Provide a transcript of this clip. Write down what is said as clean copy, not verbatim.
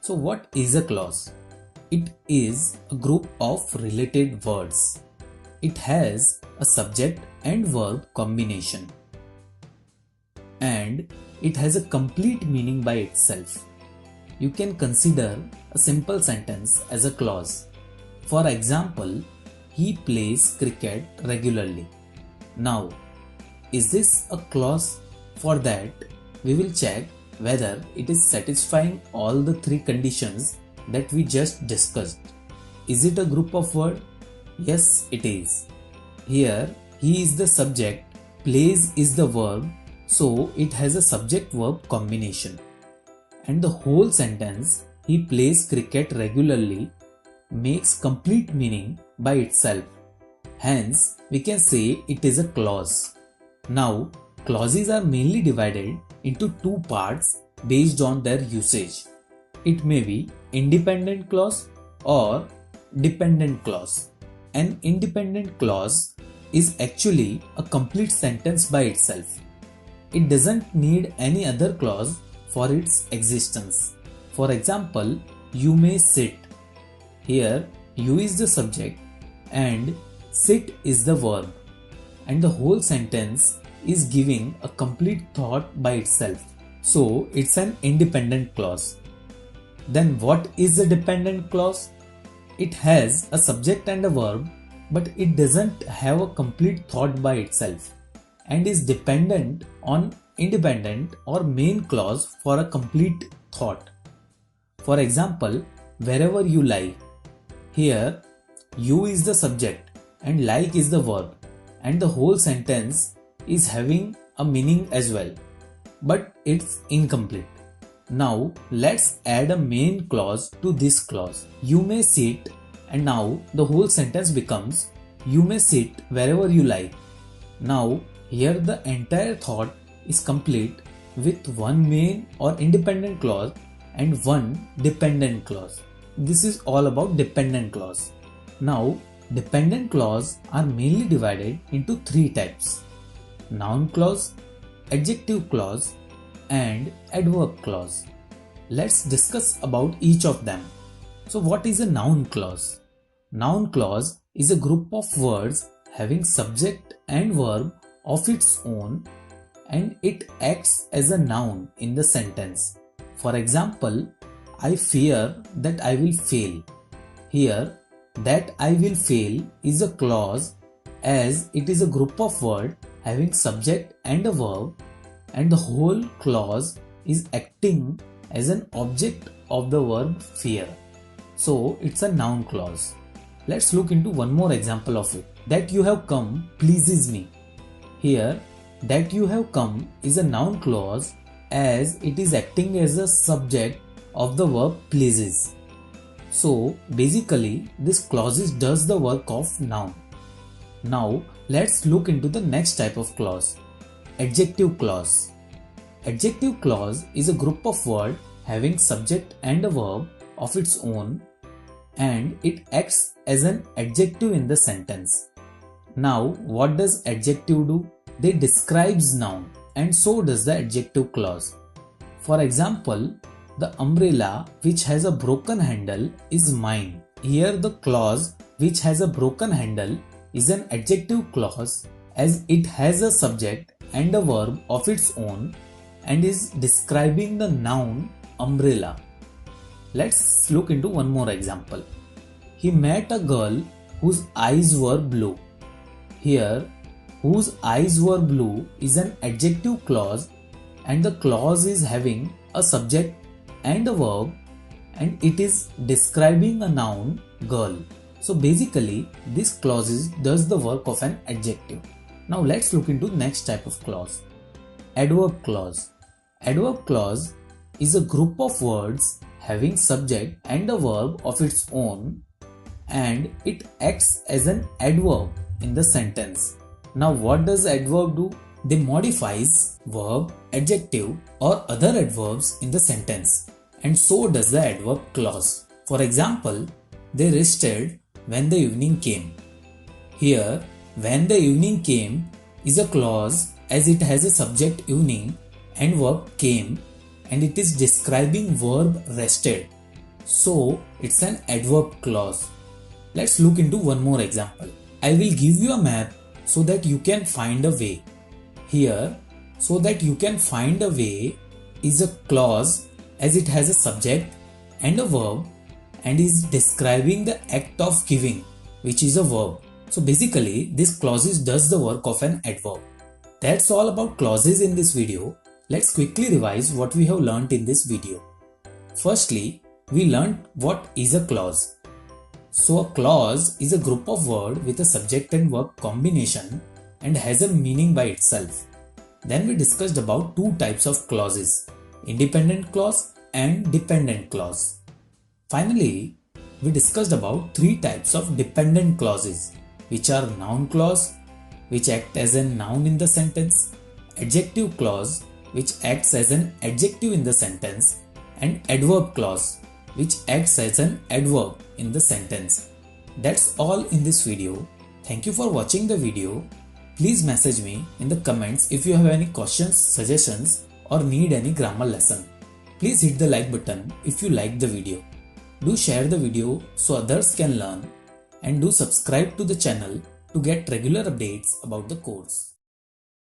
So what is a clause? It is a group of related words. It has a subject and verb combination. And it has a complete meaning by itself. You can consider a simple sentence as a clause. For example, he plays cricket regularly. Now, is this a clause? For that, we will check whether it is satisfying all the three conditions that we just discussed. Is it a group of words? Yes, it is. Here, he is the subject, plays is the verb, so it has a subject-verb combination. And the whole sentence, he plays cricket regularly, makes complete meaning by itself. Hence, we can say it is a clause. Now, clauses are mainly divided into two parts based on their usage. It may be independent clause or dependent clause. An independent clause is actually a complete sentence by itself. It doesn't need any other clause for its existence. For example, you may sit. Here, you is the subject and sit is the verb, and the whole sentence is giving a complete thought by itself. So, it's an independent clause. Then what is a dependent clause? It has a subject and a verb, but it doesn't have a complete thought by itself and is dependent on independent or main clause for a complete thought. For example, wherever you lie. Here, you is the subject and like is the verb, and the whole sentence is having a meaning as well, but it's incomplete. Now, let's add a main clause to this clause. You may sit, and now the whole sentence becomes you may sit wherever you like. Now, here the entire thought is complete with one main or independent clause and one dependent clause. This is all about dependent clause. Now, dependent clause are mainly divided into three types: noun clause, adjective clause, and adverb clause. Let's discuss about each of them. So what is a noun clause? Noun clause is a group of words having subject and verb of its own, and it acts as a noun in the sentence. For example, I fear that I will fail. Here, that I will fail is a clause as it is a group of words having subject and a verb, and the whole clause is acting as an object of the verb fear. So it's a noun clause. Let's look into one more example of it. That you have come pleases me. Here, that you have come is a noun clause as it is acting as a subject of the verb pleases. So basically this clause does the work of noun. Now let's look into the next type of clause, adjective clause. Adjective clause is a group of words having subject and a verb of its own, and it acts as an adjective in the sentence. Now what does adjective do? They describes noun, and so does the adjective clause. For example, the umbrella which has a broken handle is mine. Here the clause which has a broken handle is an adjective clause as it has a subject and a verb of its own and is describing the noun umbrella. Let's look into one more example. He met a girl whose eyes were blue. Here, whose eyes were blue is an adjective clause, and the clause is having a subject and a verb, and it is describing a noun girl. So basically this clause does the work of an adjective. Now let's look into next type of clause, adverb clause. Adverb clause is a group of words having subject and a verb of its own, and it acts as an adverb in the sentence. Now what does adverb do? They modifies verb, adjective or other adverbs in the sentence, and so does the adverb clause. For example, they rested when the evening came. Here, when the evening came is a clause as it has a subject evening and verb came, and it is describing verb rested. So it's an adverb clause. Let's look into one more example. I will give you a map so that you can find a way. Here, so that you can find a way is a clause as it has a subject and a verb and is describing the act of giving, which is a verb. So basically this clause does the work of an adverb. That's all about clauses in this video. Let's quickly revise what we have learnt in this video. Firstly, we learnt what is a clause. So a clause is a group of words with a subject and verb combination and has a meaning by itself. Then we discussed about two types of clauses, independent clause and dependent clause. Finally, we discussed about three types of dependent clauses, which are noun clause, which act as a noun in the sentence, adjective clause, which acts as an adjective in the sentence, and adverb clause, which acts as an adverb in the sentence. That's all in this video. Thank you for watching the video. Please message me in the comments if you have any questions, suggestions, or need any grammar lesson. Please hit the like button if you like the video. Do share the video so others can learn, and do subscribe to the channel to get regular updates about the course.